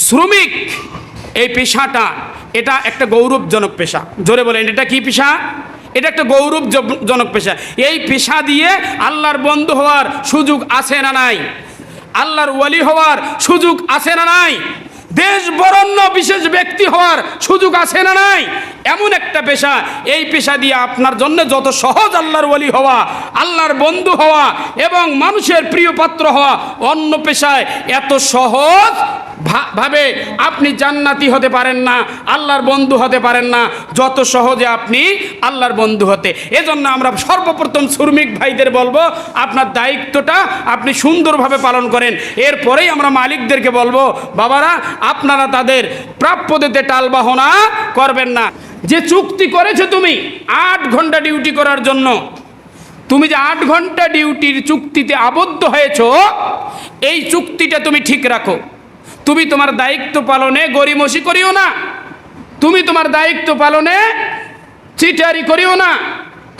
শ্রমিক এই পেশাটা এটা একটা গৌরবজনক পেশা। জোরে বলেন, এটা কি পেশা? এটা একটা গৌরবজনক পেশা। এই পেশা দিয়ে আল্লাহর বন্ধু হওয়ার সুযোগ আছে না নাই? আল্লাহর ওয়ালি হওয়ার সুযোগ আছে না নাই? দেশ বরেণ্য বিশেষ ব্যক্তি হওয়ার সুযোগ আছে না নাই? এমন একটা পেশা, এই পেশা দিয়ে আপনার জন্য যত সহজ আল্লাহর ওয়ালি হওয়া, আল্লাহর বন্ধু হওয়া এবং মানুষের প্রিয় পাত্র হওয়া, অন্য পেশায় এত সহজ ভাবে আপনি জান্নাতি হতে পারেন না, আল্লাহর বন্ধু হতে পারেন না, যত সহজে আপনি আল্লাহর বন্ধু হতে। এজন্য আমরা সর্বপ্রথম শ্রমিক ভাইদের বলবো, আপনার দায়িত্বটা আপনি সুন্দরভাবে পালন করেন। এরপরেই আমরা মালিকদেরকে বলবো, বাবারা আপনারা তাদের প্রাপ্য দিতে টালবাহনা করবেন না। যে চুক্তি করেছো তুমি 8 ঘন্টা ডিউটি করার জন্য, তুমি যে 8 ঘন্টা ডিউটির চুক্তিতে আবদ্ধ হয়েছো, এই চুক্তিটা তুমি ঠিক রাখো। তুমি তোমার দায়িত্ব পালনে গরিমসি করিও না, তুমি তোমার দায়িত্ব পালনে চিটারি করিও না,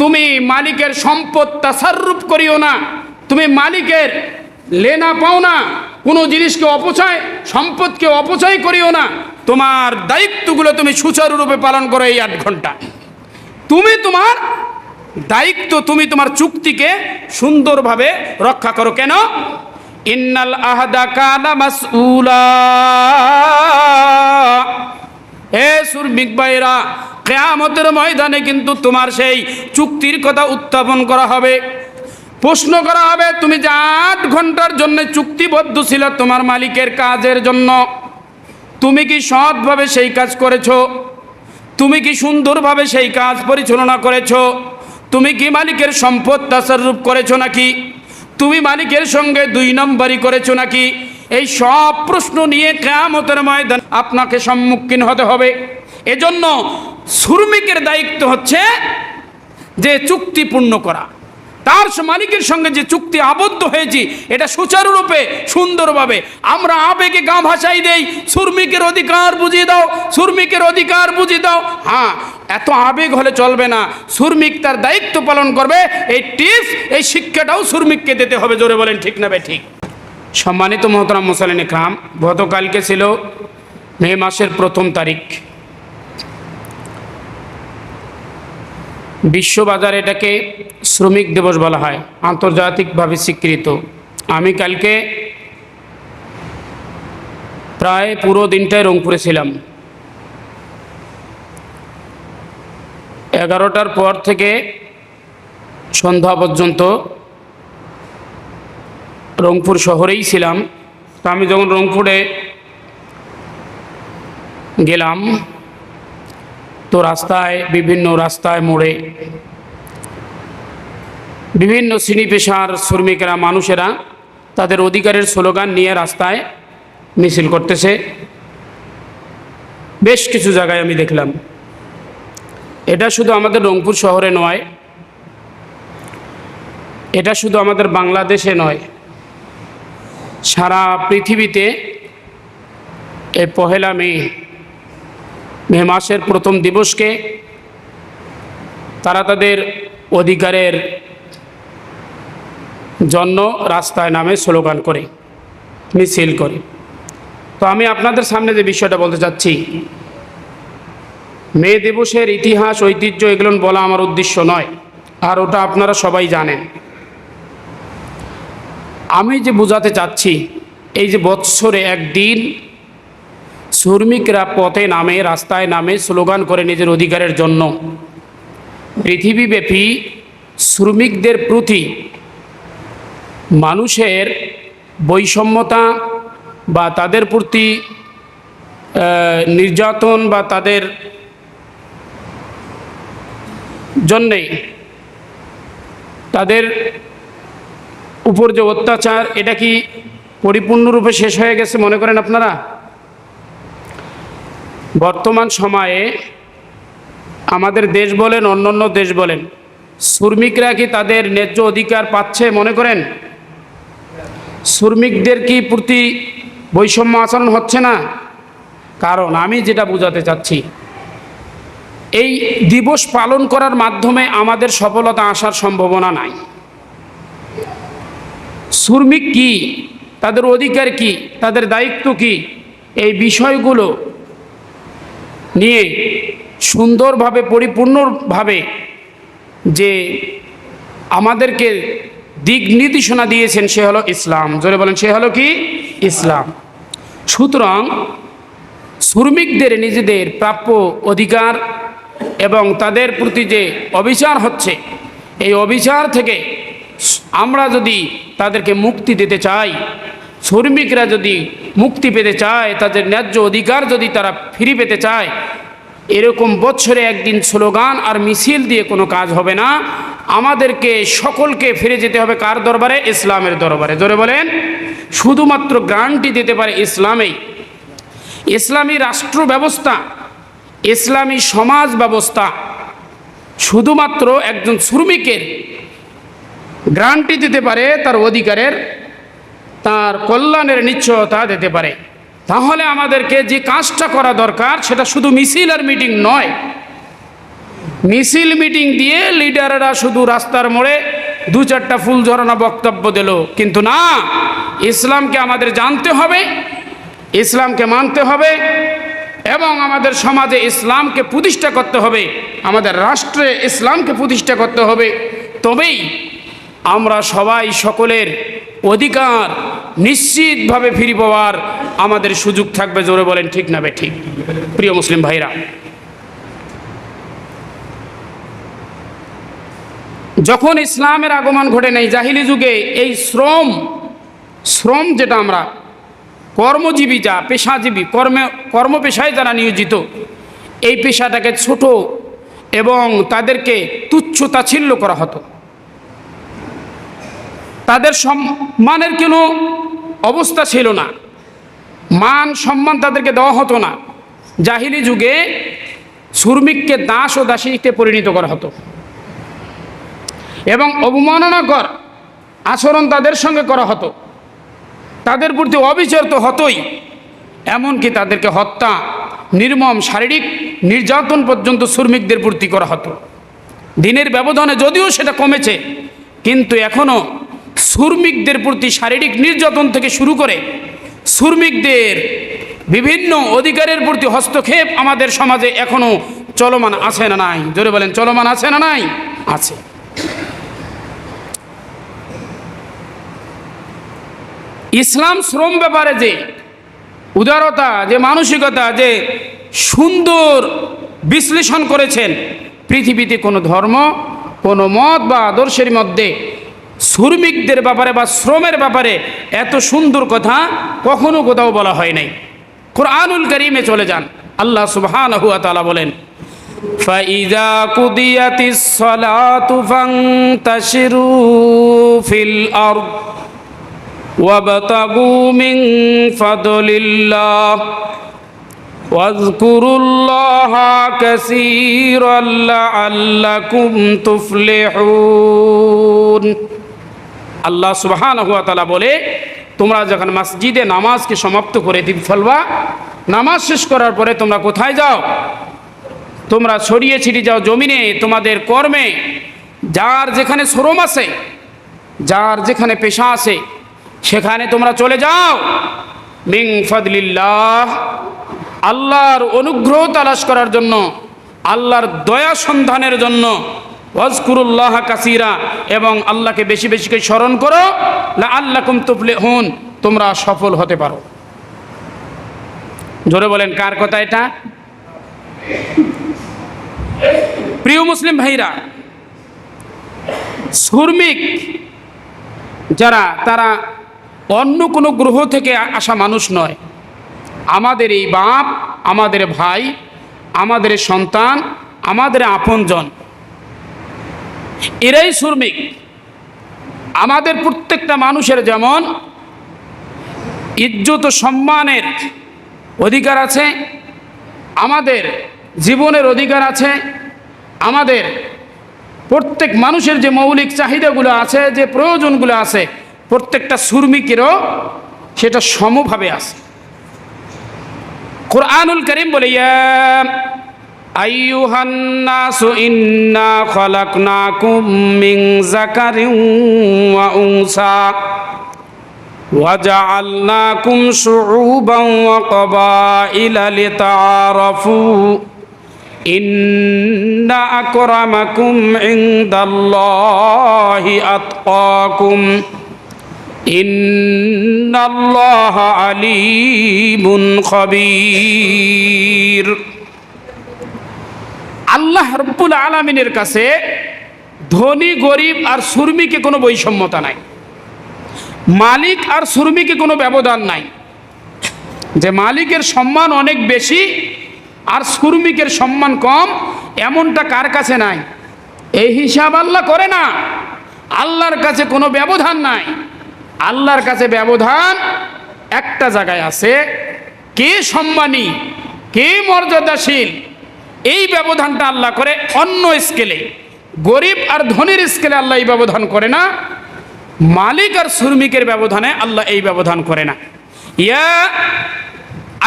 তুমি মালিকের সম্পদ তাসাররুফ করিও না, তুমি মালিকের লেনা পাওনা কোনো জিনিসকে অপচয়, সম্পদকে অপচয় করিও না। তোমার দায়িত্বগুলো তুমি সুচারুরূপে পালন করো। এই 8 ঘন্টা তুমি তোমার দায়িত্ব, তুমি তোমার চুক্তিকে সুন্দরভাবে রক্ষা করো। কেন? ইন্নাল আহদা কানা মাসউলা। হে শ্রমিক ভাইরা, কিয়ামতের ময়দানে কিন্তু তোমার সেই চুক্তির কথা উত্থাপন করা হবে, প্রশ্ন করা হবে। তুমি যে 8 ঘন্টার জন্য চুক্তিবদ্ধ ছিল তোমার মালিকের কাজের জন্য, তুমি কি সৎভাবে সেই কাজ করেছো? তুমি কি সুন্দরভাবে সেই কাজ পরিচালনা করেছো? তুমি কি মালিকের সম্পদ তাসাররুফ করেছো নাকি? তুমি মালিকের সঙ্গে 2 নম্বরই করেছো নাকি? এই সব প্রশ্ন নিয়ে কিয়ামতের ময়দানে আপনাকে সম্মুখীন হতে হবে। এজন্য শ্রমিকের দায়িত্ব হচ্ছে যে চুক্তি পূর্ণ করা, তার মালিকের সঙ্গে যে চুক্তি আবদ্ধ হয়েছি এটা সুচারুরূপে সুন্দরভাবে। আমরা আবেগে গা ভাসাই দেই, শ্রমিকের অধিকার বুঝিয়ে দাও, শ্রমিকের অধিকার বুঝিয়ে দাও। হ্যাঁ, এত আবেগ হলে চলবে না। শ্রমিক তার দায়িত্ব পালন করবে, এই টিপস, এই শিক্ষাটাও শ্রমিককে দিতে হবে। জোরে বলেন ঠিক না বে ঠিক? সম্মানিত মোহতারাম মুসলিম ইকরাম, গতকালকে ছিল মে মাসের 1 তারিখ। বিশ্ববাজারে এটাকে শ্রমিক দিবস বলা হয়, আন্তর্জাতিকভাবে স্বীকৃত। আমি কালকে প্রায় পুরো দিনটাই রংপুরে ছিলাম। 11টার পর থেকে সন্ধ্যা পর্যন্ত রংপুর শহরেই ছিলাম। তো আমি যখন রংপুরে গেলাম, তো বিভিন্ন রাস্তায় মোড়ে বিভিন্ন শ্রেণী পেশার শ্রমিকেরা, মানুষেরা তাদের অধিকারের স্লোগান নিয়ে রাস্তায় মিছিল করতেছে। বেশ কিছু জায়গায় আমি দেখলাম। এটা শুধু আমাদের রংপুর শহরে নয়, এটা শুধু আমাদের বাংলাদেশে নয়, সারা পৃথিবীতে এই 1 মে মাসের 1ম দিবসকে তারা তাদের অধিকারের জন্য রাস্তায় নামে স্লোগান করে, মিছিল করে। তো আমি আপনাদের সামনে যে বিষয়টা বলতে চাচ্ছি, মে দিবসের ইতিহাস, ঐতিহ্য এগুলো বলা আমার উদ্দেশ্য নয়, আর ওটা আপনারা সবাই জানেন। আমি যে বোঝাতে চাচ্ছি, এই যে বৎসরে একদিন শ্রমিকরা পথে নামে, রাস্তায় নামে স্লোগান করে নিজের অধিকারের জন্য, পৃথিবীব্যাপী শ্রমিকদের প্রতি মানুষের বৈষম্যতা বা তাদের প্রতি নির্যাতন বা তাদের জন্যে তাদের উপর যে অত্যাচার, এটা কি পরিপূর্ণরূপে শেষ হয়ে গেছে মনে করেন আপনারা? বর্তমান সময়ে আমাদের দেশ বলেন, অন্যান্য দেশ বলেন, শ্রমিকরা কি তাদের ন্যায্য অধিকার পাচ্ছে মনে করেন? শ্রমিকদের কি প্রতি বৈষম্য আচরণ হচ্ছে না? কারণ আমি যেটা বোঝাতে চাচ্ছি, এই দিবস পালন করার মাধ্যমে আমাদের সফলতা আসার সম্ভাবনা নাই। শ্রমিক কি, তাদের অধিকার কি, তাদের দায়িত্ব কি, এই বিষয়গুলো নিয়ে সুন্দরভাবে পরিপূর্ণভাবে যে আমাদেরকে দিক নির্দেশনা দিয়েছেন সে হলো ইসলাম। জোরে বলেন, সে হলো কি? ইসলাম। সুতরাং শ্রমিকদের নিজেদের প্রাপ্য অধিকার এবং তাদের প্রতি যে অবিচার হচ্ছে, এই অবিচার থেকে আমরা যদি তাদেরকে মুক্তি দিতে চাই, শ্রমিকরা যদি মুক্তি পেতে চায়, তাদের ন্যায্য অধিকার যদি তারা ফিরে পেতে চায়, এরকম বছরে একদিন স্লোগান আর মিছিল দিয়ে কোনো কাজ হবে না। আমাদেরকে সকলকে ফিরে যেতে হবে কার দরবারে? ইসলামের দরবারে। জোরে বলেন, শুধুমাত্র গ্যারান্টি দিতে পারে ইসলামেই। ইসলামী রাষ্ট্র ব্যবস্থা, ইসলামী সমাজ ব্যবস্থা শুধুমাত্র একজন শ্রমিকের গ্যারান্টি দিতে পারে, তার অধিকারের, তার কল্যাণের নিশ্চয়তা দিতে পারে। তাহলে আমাদেরকে যে কাজটা করা দরকার সেটা শুধু মিছিল আর মিটিং নয়। মিছিল মিটিং দিয়ে লিডাররা শুধু রাস্তার মোড়ে দু চারটা ফুল ঝরানো বক্তব্য দিল, কিন্তু না, ইসলামকে আমাদের জানতে হবে, ইসলামকে মানতে হবে এবং আমাদের সমাজে ইসলামকে প্রতিষ্ঠা করতে হবে, আমাদের রাষ্ট্রে ইসলামকে প্রতিষ্ঠা করতে হবে। তবেই আমরা সবাই সকলের অধিকার নিশ্চিতভাবে ফিরে পাওয়ার আমাদের সুযোগ থাকবে। জোরে বলেন, ঠিক না বে ঠিক? প্রিয় মুসলিম ভাইরা, যখন ইসলামের আগমন ঘটে নাই, জাহিলি যুগে এই শ্রম যেটা আমরা কর্মজীবী, যা পেশাজীবী, কর্ম পেশায় যারা নিয়োজিত, এই পেশাটাকে ছোট এবং তাদেরকে তুচ্ছ তাচ্ছিল্য করা হতো। তাদের সম্মানের কোনো অবস্থা ছিল না, মান সম্মান তাদেরকে দেওয়া হতো না। জাহিলি যুগে শ্রমিককে দাস ও দাসীতে পরিণত করা হতো এবং অবমাননাকর আচরণ তাদের সঙ্গে করা হতো, তাদের প্রতি অবিচার তো হতোই, এমনকি তাদেরকে হত্যা, নির্মম শারীরিক নির্যাতন পর্যন্ত শ্রমিকদের প্রতি করা হতো। দিনের ব্যবধানে যদিও সেটা কমেছে, কিন্তু এখনও শ্রমিকদের প্রতি শারীরিক নির্যাতন থেকে শুরু করে শ্রমিকদের বিভিন্ন অধিকারের প্রতি হস্তক্ষেপ আমাদের সমাজে এখনও চলমান আছে না নাই? জোরে বলেন, চলমান আছে না নাই? আছে। ইসলাম শ্রম ব্যাপারে যে উদারতা, যে মানসিকতা, যে সুন্দর বিশ্লেষণ করেছেন, পৃথিবীতে কোনো ধর্ম, কোনো মত বা আদর্শের মধ্যে শ্রমিকদের ব্যাপারে বা শ্রমের ব্যাপারে এত সুন্দর কথা কখনো কোথাও বলা হয় নাই। কুরআনুল কারীমে চলে যান, আল্লাহ সুবহানাহু ওয়া তাআলা বলেন, ফাইযা কুদিয়াতিস সালাতু ফান্তাশিরু ফিল আরদ ওয়াবতাগু মিন ফাদলিল্লাহ ওয়াযকুরুল্লাহা কাসীরান লাআল্লাকুম তুফলিহুন। আল্লাহ সুবহানাহু ওয়া তাআলা বলে, তোমরা যখন মসজিদে নামাজকে সমাপ্ত করে দিন ফেলবা, নামাজ শেষ করার পরে তোমরা কোথায় যাও? তোমরা ছড়িয়ে ছিটিয়ে যাও জমিনে, তোমাদের কর্মে, যার যেখানে শ্রম আছে, যার যেখানে পেশা আছে, সেখানে তোমরা চলে যাও। মিন ফাদলিল্লাহ, আল্লাহর অনুগ্রহ তালাশ করার জন্য, আল্লাহর দয়া সন্ধানের জন্য। ওয়াজকুরুল্লাহ কাসীরা, এবং আল্লাহকে বেশি বেশি করে স্মরণ করো, লাআল্লাকুম তুফলিহুন, তোমরা সফল হতে পারো। জোরে বলেন, কার কথা এটা? প্রিয় মুসলিম ভাইরা, শ্রমিক যারা, তারা অন্য কোনো গ্রহ থেকে আসা মানুষ নয়। আমাদের এই বাপ, আমাদের ভাই, আমাদের সন্তান, আমাদের আপনজন, এরাই শ্রমিক। আমাদের প্রত্যেকটা মানুষের যেমন ইজ্জত ও সম্মানের অধিকার আছে, আমাদের জীবনের অধিকার আছে, আমাদের প্রত্যেক মানুষের যে মৌলিক চাহিদাগুলো আছে, যে প্রয়োজনগুলো আছে, প্রত্যেকটা শ্রমিকেরও সেটা সমভাবে আছে। কুরআনুল কারীম বলে, ইয়া আইয়ুহান নাসু ইন্না খালাকনাকুম মিন যাকারিন ওয়া উনসা وجعلناكم شعوبا وقبائل لتعارفوا إن أكرمكم عند الله أتقاكم إن الله عليم خبير। আল্লাহ রব্বুল আলামিনের কাছে ধনী গরিব আর সুরমিকে কোনো বৈষম্যতা নাই, মালিক আর শ্রমিকে কোনো ব্যবধান নাই, যে মালিকের সম্মান অনেক বেশি আর শ্রমিকের সম্মান কম এমনটা কার কাছে নাই। এই হিসাব আল্লাহ করে না। আল্লাহর কাছে কোনো ব্যবধান নাই। আল্লাহর কাছে ব্যবধান একটা জায়গায় আছে, কে সম্মানী কে মর্যাদাশীল, এই ব্যবধানটা আল্লাহ করে অন্য স্কেলে। গরিব আর ধনীর স্কেলে আল্লাহ এই ব্যবধান করে না, মালিক আর শ্রমিকের ব্যবধানে আল্লাহ এই ব্যবধান করে না। ইয়া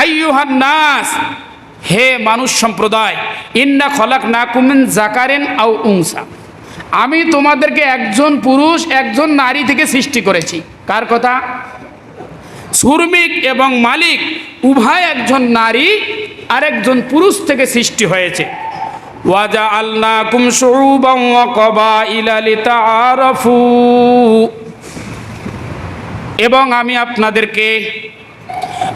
আইয়ুহান নাস, হে মানুষ সম্প্রদায়, ইন্না খলাকনাকুম মিন যাকারিন আও উনসা, আমি তোমাদেরকে একজন পুরুষ একজন নারী থেকে সৃষ্টি করেছি। কার কথা? শ্রমিক এবং মালিক উভয় একজন নারী আর একজন পুরুষ থেকে সৃষ্টি হয়েছে। ওয়াজআলনাকুম শুউবান ওয়া কবাইলা লিতাআরাফু, এবং আমি আপনাদেরকে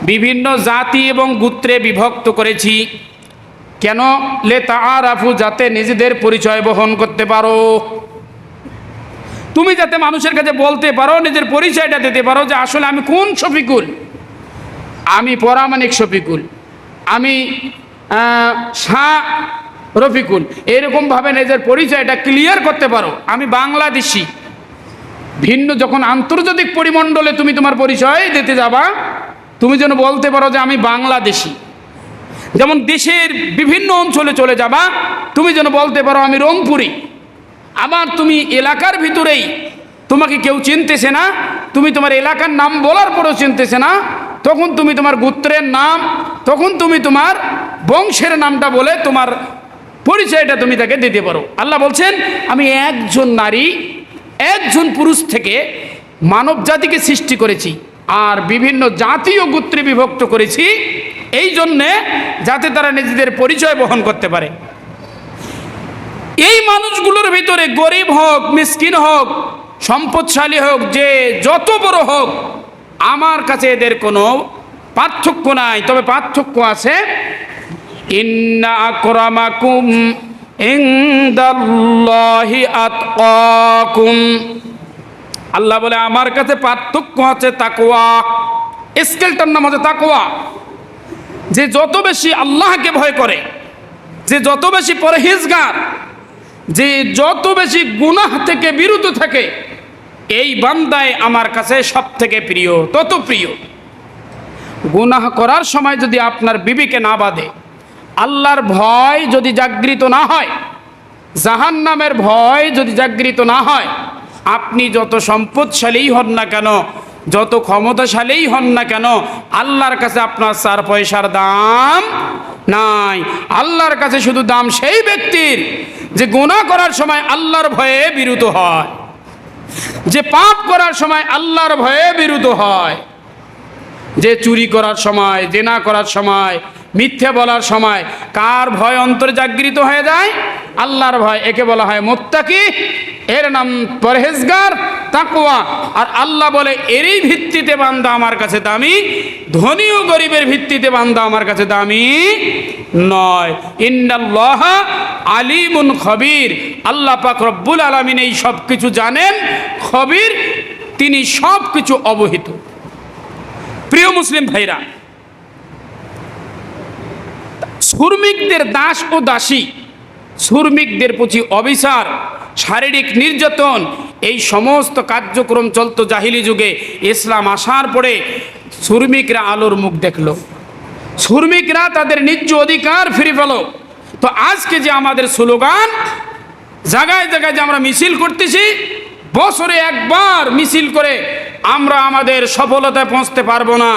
বিভিন্ন জাতি এবং গোত্রে বিভক্ত করেছি। কেন? লিতাআরাফু, যাতে নিজেদের পরিচয় বহন করতে পারো। তুমি যাতে মানুষের কাছে বলতে পারো, নিজের পরিচয়টা দিতে পারো যে আসলে আমি কোন শফিকুল, আমি পরামানিক শফিকুল, আমি শাহ রফিকুল, এরকমভাবে নিজের পরিচয়টা ক্লিয়ার করতে পারো। আমি বাংলাদেশি। ভিন্ন যখন আন্তর্জাতিক পরিমণ্ডলে তুমি তোমার পরিচয় দিতে যাবা, তুমি যেন বলতে পারো যে আমি বাংলাদেশি। যেমন দেশের বিভিন্ন অঞ্চলে চলে যাবা, তুমি যেন বলতে পারো আমি রংপুরি। আবার তুমি এলাকার ভিতরেই তোমাকে কেউ চিনতেছে না, তুমি তোমার এলাকার নাম বলার পরেও চিনতেছে না, তখন তুমি তোমার গোত্রের নাম, তখন তুমি তোমার বংশের নামটা বলে তোমার পরিচয়টা তুমি তাকে দিতে পারো। আল্লাহ বলছেন আমি একজন নারী একজন পুরুষ থেকে মানব জাতিকে সৃষ্টি করেছি আর বিভিন্ন জাতি ও গোত্রে বিভক্ত করেছি, এই জন্যে যাতে তারা নিজেদের পরিচয় বহন করতে পারে। এই মানুষগুলোর ভিতরে গরিব হোক, মিসকিন হোক, সম্পদশালী হোক, যে যত বড় হোক, আমার কাছে এদের কোনো পার্থক্য নাই। তবে পার্থক্য আছে, ইন্না আকরামাকুম ইনদাল্লাহি আতকাকুম, আল্লাহ বলে আমার কাছে পার্থক্য হচ্ছে তাকওয়া। স্কেলটার নাম হচ্ছে তাকওয়া। যে যত বেশি আল্লাহকে ভয় করে, যে যত বেশি পরহেজগার, যে যত বেশি গুনাহ থেকে বিরত থাকে, এই বান্দায় আমার কাছে সব থেকে প্রিয়। তত প্রিয়। গুনাহ করার সময় যদি আপনার বিবেকে না বাঁধে, আল্লাহর ভয় যদি জাগৃত না হয়, জাহান্নামের ভয় যদি জাগৃত না হয়, আপনি যত সম্পদশালীই হন না কেন, যত ক্ষমতাশালীই হন না কেন, আল্লাহর কাছে আপনার 4 পয়সার দাম নাই। আল্লাহর কাছে শুধু দাম সেই ব্যক্তির যে গুনাহ করার সময় আল্লাহর ভয়ে বিরত হয়, যে পাপ করার সময় আল্লাহর ভয়ে বিরত হয়, যে চুরি করার সময়, জেনা করার সময়, মিথ্যে বলার সময় কার ভয় অন্তরে জাগৃত হয়ে যায়? আল্লাহর ভয়। একে বলা হয় মুত্তাকি, এর নাম পরহেজগার, তাকওয়া। আর আল্লাহ বলে এরই ভিত্তিতে বান্দা আমার কাছে দামি, ধনী ও গরিবের ভিত্তিতে বান্দা আমার কাছে দামি নয়। ইন্নাল্লাহা আলিমুন খবীর, আল্লাহ পাক রব্বুল আলামিন এই সব কিছু জানেন, খবীর, তিনি সব কিছু অবহিত। প্রিয় মুসলিম ভাইরা, শ্রমিকদের দাস ও দাসী, শ্রমিকদের প্রতি অবিচার, শারীরিক নির্যাতন, এই সমস্ত কার্যক্রম চলতো জাহিলি যুগে। ইসলাম আসার পরে শ্রমিকরা আলোর মুখ দেখল, শ্রমিকরা তাদের ন্যায্য অধিকার ফিরে পেল। তো আজকে যে আমাদের স্লোগান, জায়গায় জায়গায় যে আমরা মিছিল করতেছি, বছরে একবার মিছিল করে আমরা আমাদের সফলতায় পৌঁছতে পারবো না।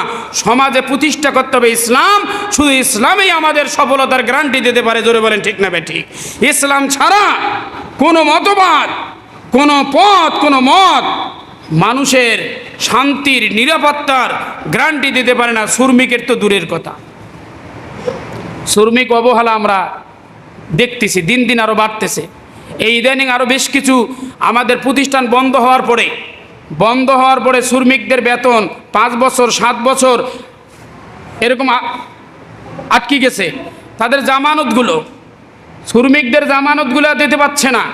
সমাজে প্রতিষ্ঠা করতে হবে ইসলাম, শুধু ইসলামই আমাদের সফলতার গ্যারান্টি দিতে পারে। জোরে বলেন ঠিক না বেঠিক? ইসলাম ছাড়া কোনো মতবাদ, কোনো পথ, কোনো মত মানুষের শান্তির নিরাপত্তার গ্যারান্টি দিতে পারে না, শ্রমিকের তো দূরের কথা। শ্রমিক অবহেলা আমরা দেখতেছি, দিন দিন আরও বাড়তেছে। এই ইদানিং আরও বেশ কিছু আমাদের প্রতিষ্ঠান বন্ধ হওয়ার পরে শ্রমিকদের বেতন 5 বছর 7 বছর এরকম আটকে গেছে। তাদের জামানতগুলো, শ্রমিকদের জামানতগুলো দিতে পারছে না।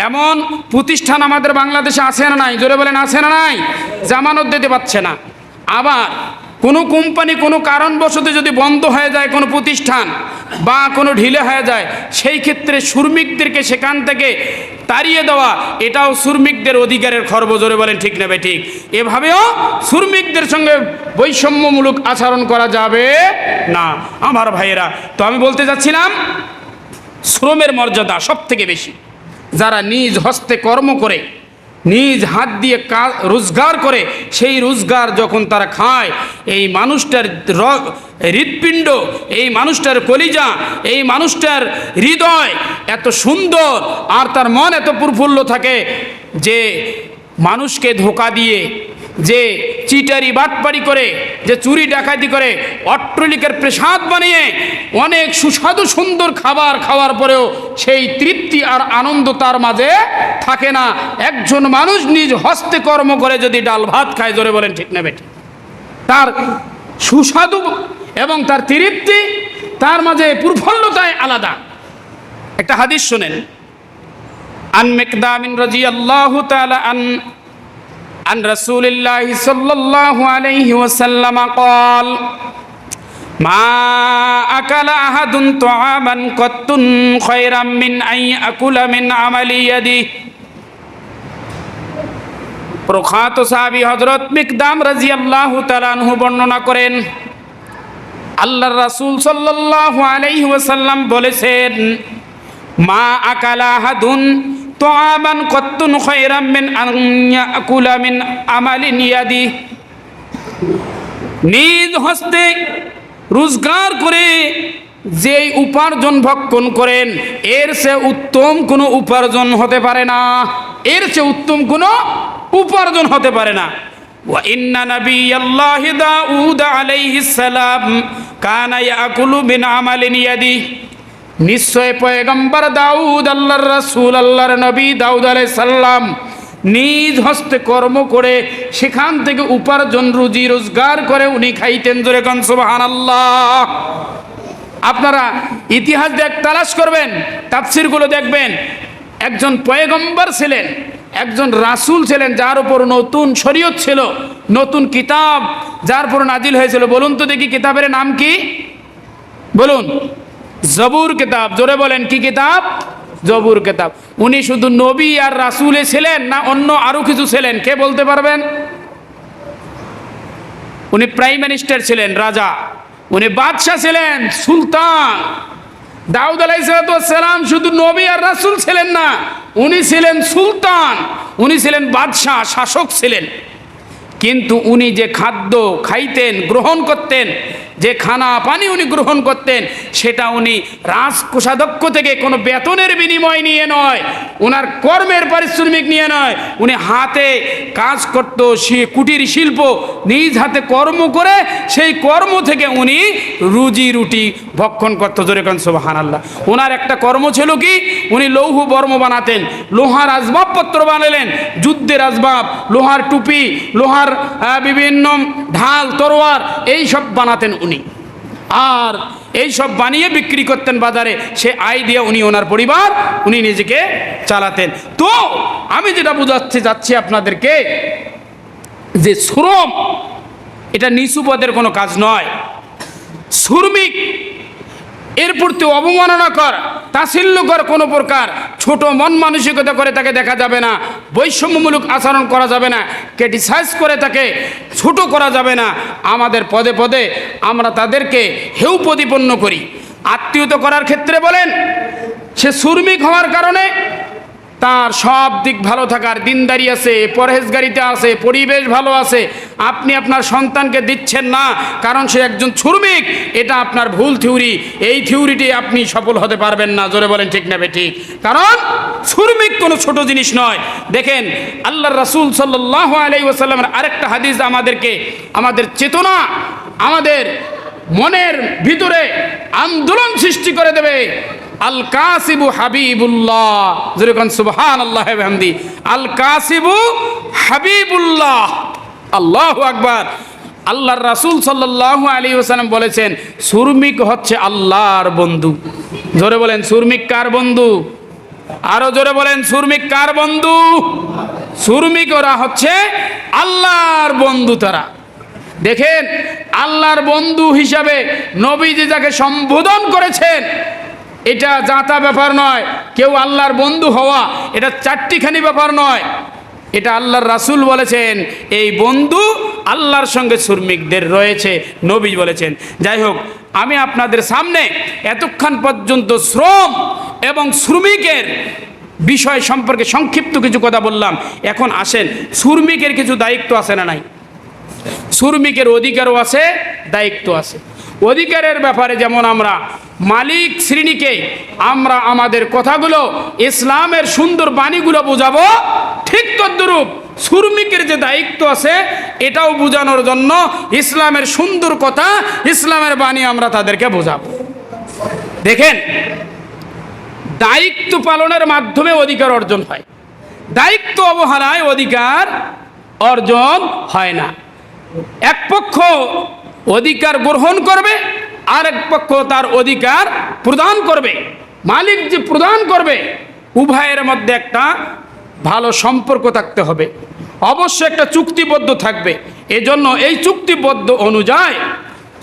এমন প্রতিষ্ঠান আমাদের বাংলাদেশে আছে না নাই? জোরে বলেন, আছে না নাই? জামানত দিতে পারছে না। আবার কোনো কোম্পানি কোনো কারণবশত যদি বন্ধ হয়ে যায় কোনো প্রতিষ্ঠান বা কোনো ঢিলে হয়ে যায়, সেই ক্ষেত্রে শ্রমিকদেরকে সেখান থেকে তাড়িয়ে দেওয়া, এটাও শ্রমিকদের অধিকারের খর্ব। জোরে বলেন ঠিক না ঠিক? এভাবেও শ্রমিকদের সঙ্গে বৈষম্যমূলক আচরণ করা যাবে না আমার ভাইয়েরা। তো আমি বলতে চাচ্ছিলাম, শ্রমের মর্যাদা সব থেকে বেশি। যারা নিজ হস্তে কর্ম করে, নিজ হাত দিয়ে রোজগার করে, সেই রোজগার যখন তারা খায়, এই মানুষটার হৃৎপিণ্ড, এই মানুষটার কলিজা, এই মানুষটার হৃদয় এত সুন্দর আর তার মন এত প্রফুল্ল থাকে যে মানুষকে ধোঁকা দিয়ে, যে চিটারি বাটপারি করে, যে চুরি ডাকাতি করে, অট্টালিকার প্রাসাদ বানিয়ে অনেক সুস্বাদু সুন্দর খাবার খাওয়ার পরেও সেই তৃপ্তি আর আনন্দ তার মাঝে থাকে না। একজন মানুষ নিজ হস্তে কর্ম করে যদি ডাল ভাত খায়, জোরে বলেন ঠিক না বেটি, তার সুস্বাদু এবং তার তৃপ্তি, তার মাঝে প্রফুল্লতায় আলাদা। একটা হাদিস শোনেন, আন মিকদামিন রাদিয়াল্লাহু তাআলা عن رسول الله صلى الله عليه وسلم قال ما أكل أحد طعاما قط خيرا من أن يأكل من عمل يده। প্রখ্যাত সাহাবী হযরত মিকদাম রাদিয়াল্লাহু তাআলা আনহু বর্ণনা করেন, আল্লাহর রাসূল সাল্লাল্লাহু আলাইহি ওয়াসাল্লাম বলেছেন, মা আকালা আহাদুন তোয়ামান কত্তুন খয়রাম মিন আন ইয়াকুলা মিন আমালিন ইয়াদি। নিজ হস্তে রোজগার করে যে উপার্জন ভক্ষণ করেন, এর চেয়ে উত্তম কোনো উপার্জন হতে পারে না, এর চেয়ে উত্তম কোনো উপার্জন হতে পারে না। ওয়া ইন্না নাবিয়াল্লাহি দাউদ আলাইহিস সালাম কানা ইয়াকুলু মিন আমালিন ইয়াদি। নিশ্চয় পয়গম্বর দাউদ, আল্লাহর রাসূল, আল্লাহর নবী দাউদ আলাইহিস সালাম নিজ হস্তে কর্ম করে সেখান থেকে উপার্জন রুজি রোজগার করে উনি খাইতেন। জোরে কোন সুবহানাল্লাহ। আপনারা ইতিহাস তালাশ করবেন, তাফসীরগুলো দেখবেন, একজন পয়গম্বর ছিলেন, একজন রাসূল ছিলেন, যার উপর নতুন শরীয়ত ছিল, নতুন কিতাব যার উপর নাজিল হয়েছিল। বলুন তো দেখি কিতাবের নাম কি? বলুন। জবুর কিতাব। জোরে বলেন, কি কিতাব? জবুর কিতাব। উনি শুধু নবী আর রাসূলে ছিলেন না অন্য আরো কিছু ছিলেন? কে বলতে পারবেন? উনি প্রাইম মিনিস্টার ছিলেন, রাজা, উনি বাদশাহ ছিলেন, সুলতান। দাউদ আলাইহিস সালাম শুধু নবী আর রাসূল ছিলেন না, উনি ছিলেন সুলতান, উনি ছিলেন বাদশাহ, শাসক ছিলেন। কিন্তু উনি যে খাদ্য খাইতেন, গ্রহণ করতেন, যে খানা পানি উনি গ্রহণ করতেন, সেটা উনি রাজকোষাধ্যক্ষ থেকে কোনো বেতনের বিনিময় নিয়ে নয়, ওনার কর্মের পারিশ্রমিক নিয়ে নয়, উনি হাতে কাজ করত, সে কুটির শিল্প, নিজ হাতে কর্ম করে সেই কর্ম থেকে উনি রুজি রুটি ভক্ষণ করত। জোরে কোন সুবহানাল্লাহ। ওনার একটা কর্ম ছিল কি? উনি লৌহ বর্ম বানাতেন, লোহার আসবাবপত্র বানালেন, যুদ্ধের আসবাব, লোহার টুপি, লোহার বিভিন্ন ঢাল, তরোয়ার, এই সব বানাতেন উনি। আর এই সব বানিয়ে বিক্রি করতেন বাজারে, সে আয় দিয়ে উনি ওনার পরিবার উনি নিজেকে চালাতেন। তো আমি যেটা বোঝাতে যাচ্ছি আপনাদেরকে, যে শ্রম এটা নিচু পদের কোনো কাজ নয়। শ্রমিক এর প্রতি অবমাননা কর, তাচ্ছিল্য কর, কোনো প্রকার ছোট মন মানসিকতা করে তাকে দেখা যাবে না, বৈষম্যমূলক আচরণ করা যাবে না, ক্রিটিসাইজ করে তাকে ছোট করা যাবে না। আমাদের পদে পদে আমরা তাদেরকে হেউ প্রতিপন্ন করি। আত্মীয়তা করার ক্ষেত্রে বলেন, সে শ্রমিক হওয়ার কারণে তার সব দিক ভালো থাকার, দিনদারি আছে, পরহেজগারিতে আছে, পরিবেশ ভালো আছে, আপনি আপনার সন্তানকে দিচ্ছেন না কারণ সে একজন শ্রমিক, এটা আপনার ভুল থিওরি। এই থিওরিটি আপনি সফল হতে পারবেন না। জোরে বলেন ঠিক না বেঠিক? কারণ শ্রমিক কোনো ছোট জিনিস নয়। দেখেন আল্লাহর রাসূল সাল্লাল্লাহু আলাইহি ওয়াসাল্লামের আরেকটা হাদিস আমাদেরকে, আমাদের চেতনা, আমাদের মনের ভিতরে আন্দোলন সৃষ্টি করে দেবে। আল কাসিবু হাবিবুল্লাহ, যেরকম সুবহানাল্লাহ ওয়া বিহামদি, আল কাসিবু হাবিবুল্লাহ, আল্লাহু আকবার। আল্লাহর রাসূল সাল্লাল্লাহু আলাইহি ওয়াসাল্লাম বলেছেন শ্রমিক হচ্ছে আল্লাহর বন্ধু। জোরে বলেন শ্রমিক কার বন্ধু? আরো জোরে বলেন শ্রমিক কার বন্ধু? শ্রমিক ওরা হচ্ছে আল্লাহর বন্ধু। তারা দেখেন আল্লাহর বন্ধু হিসাবে নবীজি যাকে সম্বোধন করেছেন, এটা জাতা ব্যাপার নয়। কেউ আল্লাহর বন্ধু হওয়া এটা চারটিখানি ব্যাপার নয়। এটা আল্লাহর রাসূল বলেছেন এই বন্ধু আল্লাহর সঙ্গে শ্রমিকদের রয়েছে, নবী বলেছেন। যাই হোক, আমি আপনাদের সামনে এতক্ষণ পর্যন্ত শ্রম এবং শ্রমিকের বিষয় সম্পর্কে সংক্ষিপ্ত কিছু কথা বললাম। এখন আসেন, শ্রমিকের কিছু দায়িত্ব আছে না নাই? শ্রমিকের অধিকারও আছে, দায়িত্ব আছে। অধিকারের ব্যাপারে যেমন আমরা মালিক শ্রেণীকে আমরা আমাদের কথাগুলো, ইসলামের সুন্দর বাণীগুলো বোঝাবো, ঠিক তদ্রূপ শ্রমিকের যে দায়িত্ব আছে এটাও বোঝানোর জন্য ইসলামের সুন্দর কথা, ইসলামের বাণী আমরা তাদেরকে বোঝাবো। দেখেন, দায়িত্ব পালনের মাধ্যমে অধিকার অর্জন হয়, দায়িত্ব অবহেলায় অধিকার অর্জন হয় না। এক পক্ষ অধিকার গ্রহণ করবে, আরেক পক্ষ তার অধিকার প্রদান করবে। মালিক যে প্রদান করবে, উভয়ের মধ্যে একটা ভালো সম্পর্ক থাকতে হবে, অবশ্যই একটা চুক্তিবদ্ধ থাকবে। এজন্য এই চুক্তিবদ্ধ অনুযায়ী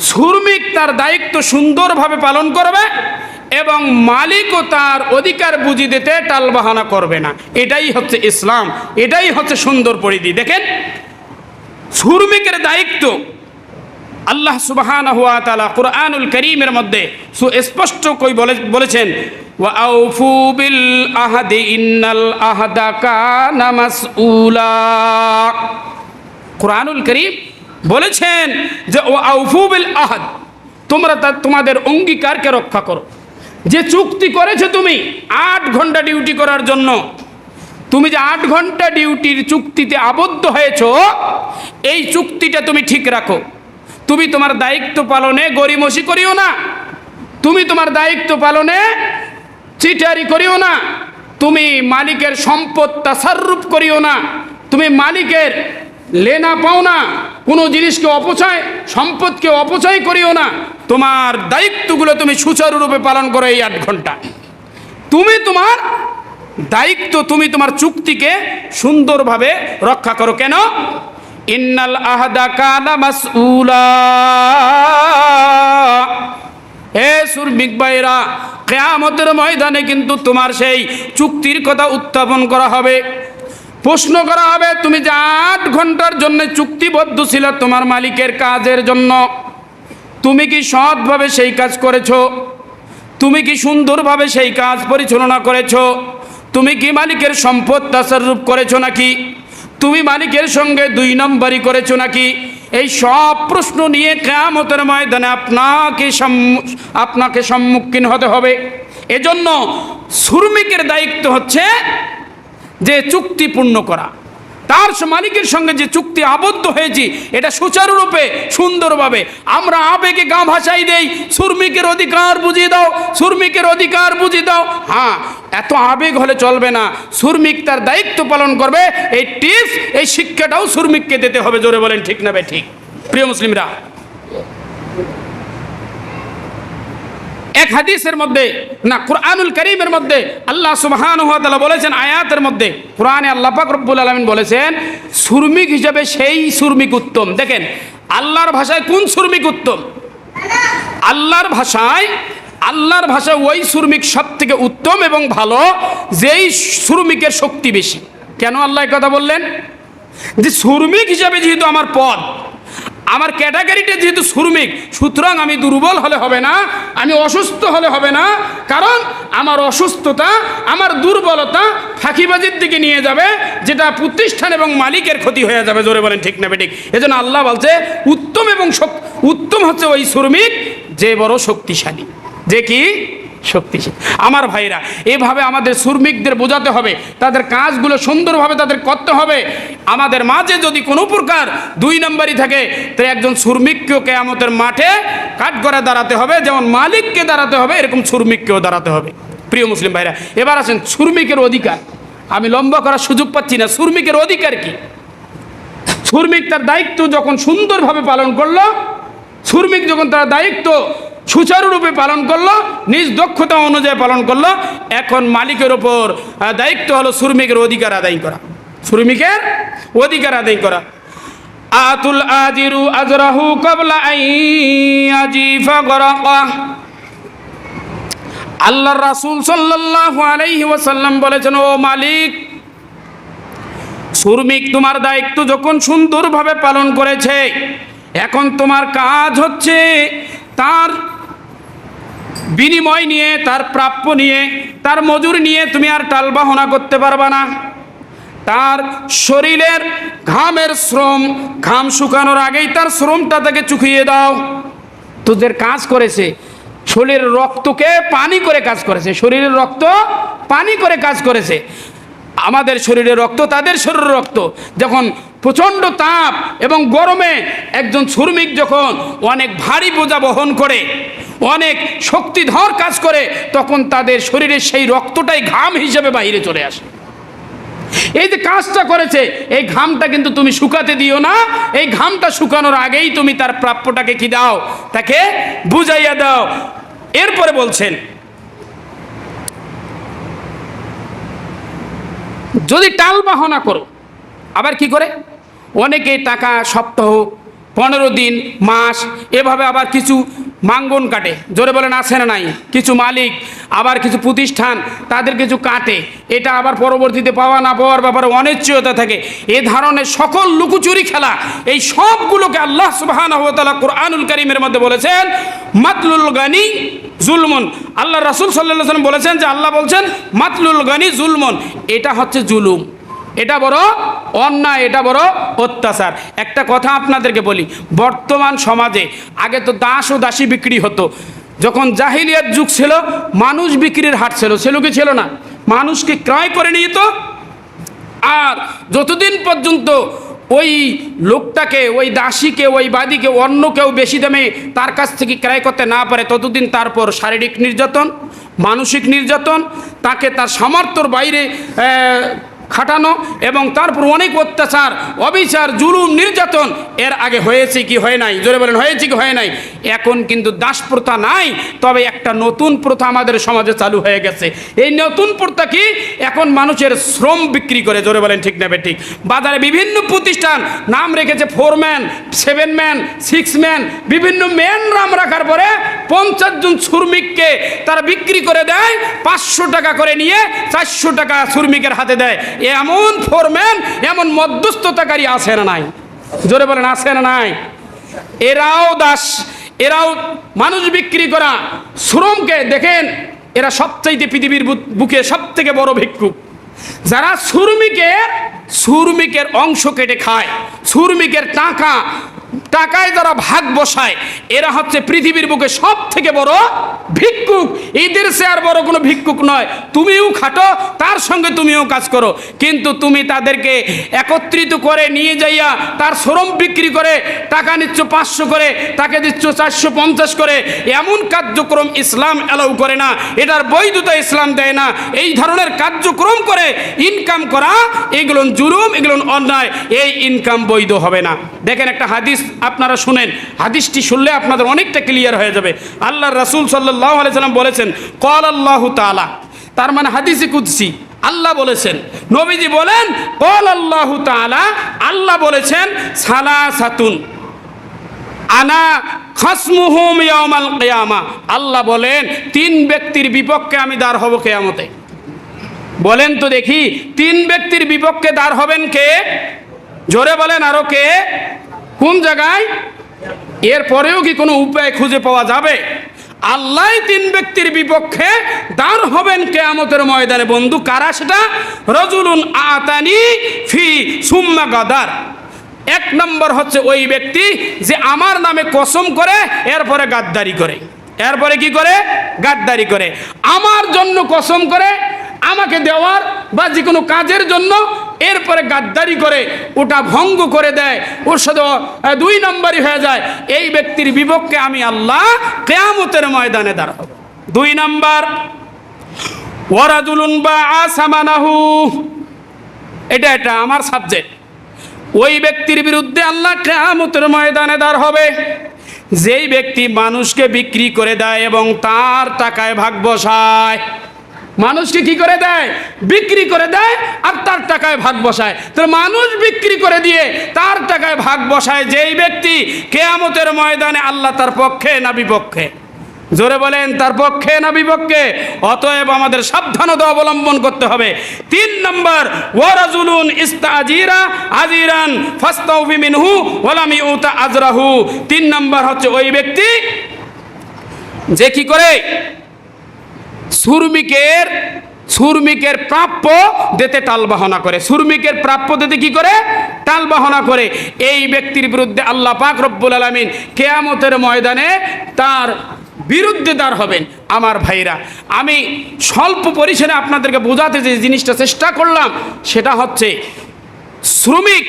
শ্রমিক তার দায়িত্ব সুন্দরভাবে পালন করবে এবং মালিকও তার অধিকার বুঝিয়ে দিতে টালবাহানা করবে না। এটাই হচ্ছে ইসলাম, এটাই হচ্ছে সুন্দর পরিধি। দেখেন, শ্রমিকের দায়িত্ব আল্লাহ সুবহানাহু ওয়া তাআলা কুরআনুল কারীমের মধ্যে সুস্পষ্ট কই বলেছেন, ওয়া আউফু বিল আহদি ইন্নাল আহদা কানা মাসউলা। কুরআনুল কারীম বলেছেন যে ওয়া আউফু বিল আহদ, তোমরা তোমাদের অঙ্গীকারকে রক্ষা করো। যে চুক্তি করেছো তুমি 8 ঘন্টা ডিউটি করার জন্য, তুমি যে 8 ঘন্টা ডিউটির চুক্তিতে আবদ্ধ হয়েছো, এই চুক্তিটা তুমি ঠিক রাখো। তুমি তোমার দায়িত্ব পালনে গরিমসি করিও না, তুমি তোমার দায়িত্ব পালনে চিটারি করিও না, তুমি মালিকের সম্পদ তাসাররুফ করিও না, তুমি মালিকের লেনা পাওনা কোনো জিনিসকে অপচয়, সম্পদকে অপচয় করিও না। তোমার দায়িত্বগুলো তুমি সুচারুরূপে পালন করো। এই 8 ঘন্টা তুমি তোমার দায়িত্ব, তুমি তোমার চুক্তিকে সুন্দরভাবে রক্ষা করো। কেন? ইন্নাল আহদা কানা মাসউলা। হে শ্রমিক ভাইরা, কিয়ামতের ময়দানে কিন্তু তোমার সেই চুক্তির কথা উত্থাপন করা হবে, প্রশ্ন করা হবে। তুমি যে 8 ঘন্টার জন্য চুক্তিবদ্ধ ছিল তোমার মালিকের কাজের জন্য, তুমি কি সৎভাবে সেই কাজ করেছো? তুমি কি সুন্দরভাবে সেই কাজ পরিচালনা করেছো? তুমি কি মালিকের সম্পদ তাসাররুফ করেছো নাকি? তুমি মালিকের সঙ্গে 2 নম্বরই করেছো নাকি? এই সব প্রশ্ন নিয়ে কিয়ামতের ময়দানে আপনাকে সম্মুখীন হতে হবে। এজন্য শ্রমিকের দায়িত্ব হচ্ছে যে চুক্তি পূর্ণ করা, তার মালিকের সঙ্গে যে চুক্তি আবদ্ধ হয়েছি এটা সুচারুরূপে সুন্দরভাবে। আমরা আবেগে গা ভাসাই দেই, শ্রমিকের অধিকার বুঝিয়ে দাও, শ্রমিকের অধিকার বুঝিয়ে দাও। হ্যাঁ, এত আবেগ হলে চলবে না। শ্রমিক তার দায়িত্ব পালন করবে, এই টিপস, এই শিক্ষাটাও শ্রমিককে দিতে হবে। জোরে বলেন ঠিক না ঠিক? প্রিয় মুসলিমরা, এক হাদিসের মধ্যে না, কুরআনুল কারীমের মধ্যে আল্লাহ সুবহানাহু ওয়া তাআলা বলেছেন, আয়াতের মধ্যে কোরআনে আল্লাহ পাক রব্বুল আলামিন বলেছেন শ্রমিক হিসাবে সেই শ্রমিক উত্তম। দেখেন আল্লাহর ভাষায় কোন শ্রমিক উত্তম? আল্লাহর ভাষায় ওই শ্রমিক সব থেকে উত্তম এবং ভালো যেই শ্রমিকের শক্তি বেশি। কেন আল্লাহ কথা বললেন? যে শ্রমিক হিসাবে যেহেতু আমার পদ, আমার ক্যাটাগরিটা যেহেতু শ্রমিক, সুতরাং আমি দুর্বল হলে হবে না, আমি অসুস্থ হলে হবে না, কারণ আমার অসুস্থতা, আমার দুর্বলতা ফাঁকিবাজির দিকে নিয়ে যাবে, যেটা প্রতিষ্ঠান এবং মালিকের ক্ষতি হয়ে যাবে। জোরে বলেন ঠিক না বেঠিক? এজন্য আল্লাহ বলছে উত্তম এবং উত্তম হচ্ছে ওই শ্রমিক যে বড় শক্তিশালী, যে কি শক্তিশালী। আমার ভাইরা, এভাবে আমাদের শ্রমিকদের বোঝাতে হবে, তাদের কাজগুলো সুন্দরভাবে তাদের করতে হবে। আমাদের মাঝে যদি কোনো প্রকার দুই নম্বরই থাকে, তো একজন শ্রমিককেও কিয়ামতের মাঠে কাঠগড়ায় দাঁড়াতে হবে, যেমন মালিককে দাঁড়াতে হবে, এরকম শ্রমিককেও দাঁড়াতে হবে। প্রিয় মুসলিম ভাইরা, এবার আসেন শ্রমিকের অধিকার। আমি লম্বা করার সুযোগ পাচ্ছি না। শ্রমিকের অধিকার কি? শ্রমিক তার দায়িত্ব যখন সুন্দরভাবে পালন করলো, শ্রমিক যখন তার দায়িত্ব সুচারুরূপে পালন করলো, নিজ দক্ষতা অনুযায়ী পালন করলো, এখন মালিকের ওপর দায়িত্ব হলো শ্রমিকের অধিকার আদায় করা। শ্রমিকের অধিকার আদায় করা। আতুল আজিরু আজরাহু ক্বাবলা আন ইয়াজিফা গরাকা। আল্লাহর রাসূল সাল্লাল্লাহু আলাইহি ওয়াসাল্লাম বলেছেন, ও মালিক, শ্রমিক তোমার দায়িত্ব যখন সুন্দরভাবে পালন করেছে, এখন তোমার কাজ হচ্ছে তার বিনিময় নিয়ে, তার প্রাপ্য নিয়ে, তার মজুর নিয়ে তুমি আর টালবাহনা করতে পারবা না। তার শরীরের ঘামের শ্রম, ঘাম শুকানোর আগেই তার শ্রমটা তাকে চুকিয়ে দাও। তোদের কাজ করেছে, শরীরের রক্তকে পানি করে কাজ করেছে, শরীরের রক্ত পানি করে কাজ করেছে। আমাদের শরীরের রক্ত, তাদের শরীরের রক্ত। যখন প্রচণ্ড তাপ এবং গরমে একজন শ্রমিক যখন অনেক ভারী বোঝা বহন করে, অনেক শক্তিধর কাজ করে, তখন তাদের শরীরের সেই রক্তটাই ঘাম হিসেবে বাইরে চলে আসে। এই যে কাজটা করেছে, এই ঘামটা কিন্তু তুমি শুকাতে দিও না। এই ঘামটা শুকানোর আগেই তুমি তার প্রাপ্যটাকে কি দাও, তাকে বুঝাইয়া দাও। এরপরে বলছেন, যদি টাল বাহানা করো, আবার কি করে অনেকে টাকা সপ্তাহ, 15 দিন, মাস, এভাবে আবার কিছু মাঙ্গন কাটে। জোরে বলেন আছে না নাই? কিছু মালিক আবার কিছু প্রতিষ্ঠান তাদের কিছু কাটে, এটা আবার পরবর্তীতে পাওয়া না পাওয়ার ব্যাপারে অনিশ্চয়তা থাকে। এ ধরনের সকল লুকোচুরি খেলা, এই সবগুলোকে আল্লাহ সুবহানাহু ওয়া তাআলা কুরআনুল কারীমের মধ্যে বলেছেন মাতলুল গানি জুলমুন। আল্লাহ রাসূল সাল্লাল্লাহু আলাইহি ওয়াসাল্লাম বলেছেন যে, আল্লাহ বলছেন মাতলুল গানি জুলমুন, এটা হচ্ছে জুলুম, এটা বড় অন্যায়, এটা বড় অত্যাচার। একটা কথা আপনাদেরকে বলি, বর্তমান সমাজে আগে তো দাস ও দাসী বিক্রি হতো। যখন জাহিলিয়াত যুগ ছিল, মানুষ বিক্রির হাট ছিল, ছিল কি ছিল না? মানুষকে ক্রয় করে নিয়ে তো, আর যতদিন পর্যন্ত ওই লোকটাকে, ওই দাসীকে, ওই বাদীকে অন্য কেউ বেশি দামে তার কাছ থেকে ক্রয় করতে না পারে, ততদিন তারপর শারীরিক নির্যাতন, মানসিক নির্যাতন, তাকে তার সামর্থ্যর বাইরে খাটানো, এবং তারপর অনেক অত্যাচার, অবিচার, জুলুম, নির্যাতন এর আগে হয়েছে কি হয় নাই? জোরে বলেন, হয়েছে কি হয় নাই? এখন কিন্তু দাস প্রথা নাই, তবে একটা নতুন প্রথা আমাদের সমাজে চালু হয়ে গেছে। এই নতুন প্রথা কি? এখন মানুষের শ্রম বিক্রি করে। জোরে বলেন ঠিক না ঠিক? বাজারে বিভিন্ন প্রতিষ্ঠান নাম রেখেছে 4 ম্যান, 7 ম্যান, 6 ম্যান, বিভিন্ন ম্যান নাম রাখার পরে 50 জন শ্রমিককে তারা বিক্রি করে দেয়, 500 টাকা করে নিয়ে 400 টাকা শ্রমিকের হাতে দেয়। এমন ফোরম্যান, এমন মধ্যস্থতাকারী আছে না নাই? জোরে বলেন আছে না নাই? এরাও দাস, এরাও মানুষ বিক্রি করা শ্রমকে দেখেন, এরা সবচাইতে পৃথিবীর বুকে সব থেকে বড় ভিক্ষুক। যারা শ্রমিকের অংশ কেটে খায়, শ্রমিকের টাকায় যারা ভাগ বসায়, এরা হচ্ছে পৃথিবীর বুকে সব থেকে বড় ভিক্ষুক। এদের সে আর বড় কোনো ভিক্ষুক নয়। তুমিও খাটো, তার সঙ্গে তুমিও কাজ করো, কিন্তু তুমি তাদেরকে একত্রিত করে নিয়ে যাইয়া তার শ্রম বিক্রি করে টাকা নিচ্ছ 500 করে, তাকে দিচ্ছ 450 করে, এমন কার্যক্রম ইসলাম অ্যালাউ করে না, এটার বৈধতা ইসলাম দেয় না। এই ধরনের কার্যক্রম করে ইনকাম করা, এগুলো জুলুম, এগুলো অন্যায়, এই ইনকাম বৈধ হবে না। দেখেন একটা হাদিস আপনারা শুনেন, হাদিসটি শুনলে আপনাদের অনেকটা ক্লিয়ার হয়ে যাবে। আল্লাহর রাসূল সাল্লাল্লাহু আলাইহি ওয়াসাল্লাম বলেছেন, ক্বাল আল্লাহু তাআলা, তার মানে হাদিসে কুদসি, আল্লাহ বলেছেন, নবীজি বলেন ক্বাল আল্লাহু তাআলা, আল্লাহ বলেছেন সালাসাতুন আনা খাসমুহুম ইয়াউমাল কিয়ামা, আল্লাহ বলেন 3 ব্যক্তির বিপক্ষে আমি দাঁড় হব কিয়ামতে। বলেন তো দেখি, 3 ব্যক্তির বিপক্ষে দাঁড় হবেন কে? জোরে বলেন আরো কে? কোন জায়গায়? এরপরেও কি কোনো উপায় খুঁজে পাওয়া যাবে? আল্লাহ তিন ব্যক্তির বিপক্ষে দাঁড় হবেন কিয়ামতের ময়দানে। বন্ধু কারা সেটা? রজুলুন আতানি ফি সুম্মা গাদার। এক নম্বর হচ্ছে ওই ব্যক্তি যে আমার নামে কসম করে এরপরে গাদ্দারি করে। এরপরে কি করে? গাদ্দারি করে। আমার জন্য কসম করে আমাকে দেওয়ার বা যে কোনো কাজের জন্য, এরপরে গাদ্দারি করে ওটা ভঙ্গ করে দেয়, ওর সাথে দুই নম্বরই হয়ে যায়। এই ব্যক্তির বিপক্ষে আমি আল্লাহ কিয়ামতের ময়দানে দাঁড়াবো। দুই নম্বর, ওয়ারাজুলুন বাআ সামানাহু। এটা আমার সাবজেক্ট। ওই ব্যক্তির বিরুদ্ধে আল্লাহ কিয়ামতের ময়দানে দাঁড় হবে যেই ব্যক্তি মানুষকে বিক্রি করে দেয় এবং তার টাকায় ভাগ বসায়। মানুষকে কি করে দেয়? বিক্রি করে দেয় আর তার টাকায় ভাগ বসায়। তো মানুষ বিক্রি করে দিয়ে তার টাকায় ভাগ বসায় যেই ব্যক্তি, কিয়ামতের ময়দানে আল্লাহ তার পক্ষে না বিপক্ষে? জোরে বলেন, তার পক্ষে না বিপক্ষে? অতএব আমাদের সাবধানতা অবলম্বন করতে হবে। তিন নম্বর, ওয়ারাজুলুন ইস্তাজিরা আজিরান ফাস্তাউফি মিনহু ওয়ালাম ইউতা আজরাহু। তিন নম্বর হচ্ছে ওই ব্যক্তি যে কি করে শ্রমিকের প্রাপ্য দিতে টালবাহনা করে। শ্রমিকের প্রাপ্য দিতে কি করে? টালবাহনা করে। এই ব্যক্তির বিরুদ্ধে আল্লাহ পাক রব্বুল আলামিন কিয়ামতের ময়দানে তার বিরুদ্ধে দাঁড় হবেন। আমার ভাইরা, আমি স্বল্প পরিসরে আপনাদেরকে বোঝাতে যে জিনিসটা চেষ্টা করলাম সেটা হচ্ছে শ্রমিক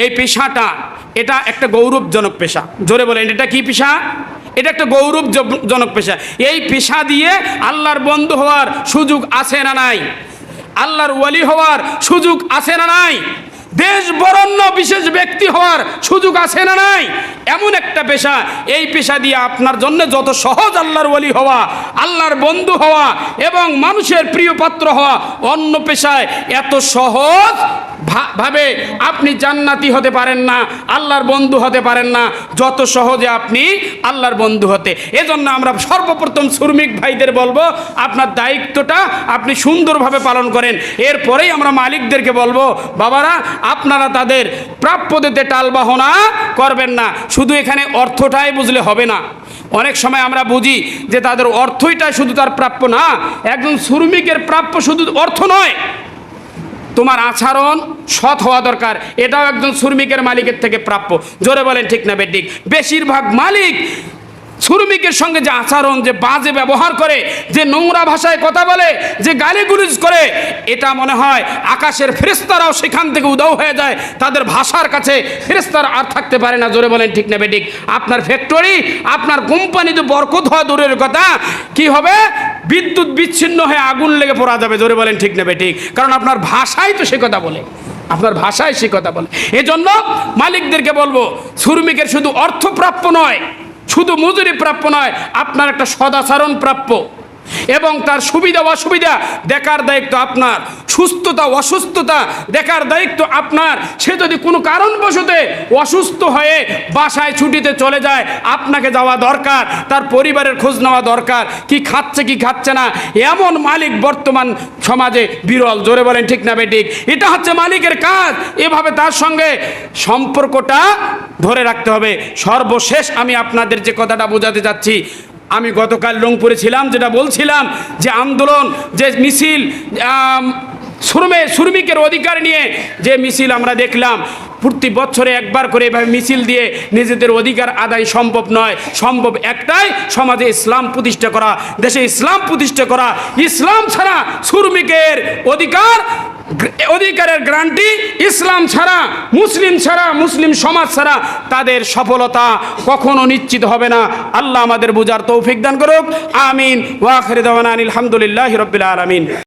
এই পেশাটা, এটা একটা গৌরবজনক পেশা। জোরে বলেন, এটা কি পেশা? এটা একটা গৌরবজনক পেশা। এই পেশা দিয়ে আল্লাহর বন্ধু হওয়ার সুযোগ আছে না নাই? আল্লাহর ওয়ালি হওয়ার সুযোগ আছে না নাই? দেশ বরেণ্য বিশেষ ব্যক্তি হওয়ার সুযোগ আছে না নাই? এমন একটা পেশা, এই পেশা দিয়ে আপনার জন্য যত সহজ আল্লাহর ওয়ালি হওয়া, আল্লাহর বন্ধু হওয়া এবং মানুষের প্রিয় পাত্র হওয়া, অন্য পেশায় এত সহজ ভাবে আপনি জান্নাতি হতে পারেন না, আল্লাহর বন্ধু হতে পারেন না, যত সহজে আপনি আল্লাহর বন্ধু হতে। এজন্য আমরা সর্বপ্রথম শ্রমিক ভাইদের বলবো, আপনার দায়িত্বটা আপনি সুন্দরভাবে পালন করেন। এরপরেই আমরা মালিকদেরকে বলবো, বাবারা আপনারা তাদের প্রাপ্য দিতে টালবাহনা করবেন না। শুধু এখানে অর্থটাই বুঝলে হবে না। অনেক সময় আমরা বুঝি যে তাদের অর্থইটাই শুধু তার প্রাপ্য না। একজন শ্রমিকের প্রাপ্য শুধু অর্থ নয়, তোমার আচরণ সৎ হওয়া দরকার, এটাও একজন শ্রমিকের মালিকের থেকে প্রাপ্য। জোরে বলেন ঠিক না বেঠিক? বেশিরভাগ মালিক শ্রমিকের সঙ্গে যে আচরণ, যে বাজে ব্যবহার করে, যে নোংরা ভাষায় কথা বলে, যে গালিগুলিজ করে, এটা মনে হয় আকাশের ফেরেশতারাও সেখান থেকে উধাও হয়ে যায়। তাদের ভাষার কাছে ফেরেশতারা আর থাকতে পারে না। জোরে বলেন ঠিক না বেঠিক? আপনার ফ্যাক্টরি, আপনার কোম্পানিতে বরকত হওয়া দূরের কথা, কি হবে? বিদ্যুৎ বিচ্ছিন্ন হয়ে আগুন লেগে পড়া যাবে। জোরে বলেন ঠিক না বেঠিক? কারণ আপনার ভাষাই তো সে কথা বলে, আপনার ভাষায় সে কথা বলে। এজন্য মালিকদেরকে বলবো, শ্রমিকের শুধু অর্থ প্রাপ্য নয়, শুধু মজুরি প্রাপ্য নয়, আপনার একটা সদাচরণ প্রাপ্য এবং তার সুবিধা অসুবিধা দেখার দায়িত্ব আপনার, সুস্থতা অসুস্থতা দেখার দায়িত্ব আপনার। সে যদি কোনো কারণবশতে অসুস্থ হয়ে বাসায় ছুটিতে চলে যায়, আপনাকে যাওয়া দরকার, তার পরিবারের খোঁজ নেওয়া দরকার, কি খাচ্ছে কি খাচ্ছে না। এমন মালিক বর্তমান সমাজে বিরল। জোরে বলেন ঠিক না বেঠিক? এটা হচ্ছে মালিকের কাজ। এভাবে তার সঙ্গে সম্পর্কটা ধরে রাখতে হবে। সর্বশেষ আমি আপনাদের যে কথাটা বোঝাতে চাচ্ছি, আমি গতকাল রংপুরে ছিলাম, যেটা বলছিলাম যে আন্দোলন, যে মিছিল, শ্রমিকের অধিকার নিয়ে যে মিছিল আমরা দেখলাম, প্রতি বছরে একবার করে এভাবে মিছিল দিয়ে নিজেদের অধিকার আদায় সম্ভব নয়। সম্ভব একটাই, সমাজে ইসলাম প্রতিষ্ঠা করা, দেশে ইসলাম প্রতিষ্ঠা করা। ইসলাম ছাড়া শ্রমিকের অধিকারের গ্যারান্টি, ইসলাম ছাড়া, মুসলিম ছাড়া, মুসলিম সমাজ ছাড়া তাদের সফলতা কখনো নিশ্চিত হবে না। আল্লাহ আমাদের বুঝার তৌফিক দান করুক। আমিন। ওয়া আখিরু দাওয়ানা আলহামদুলিল্লাহি রাব্বিল আলামিন।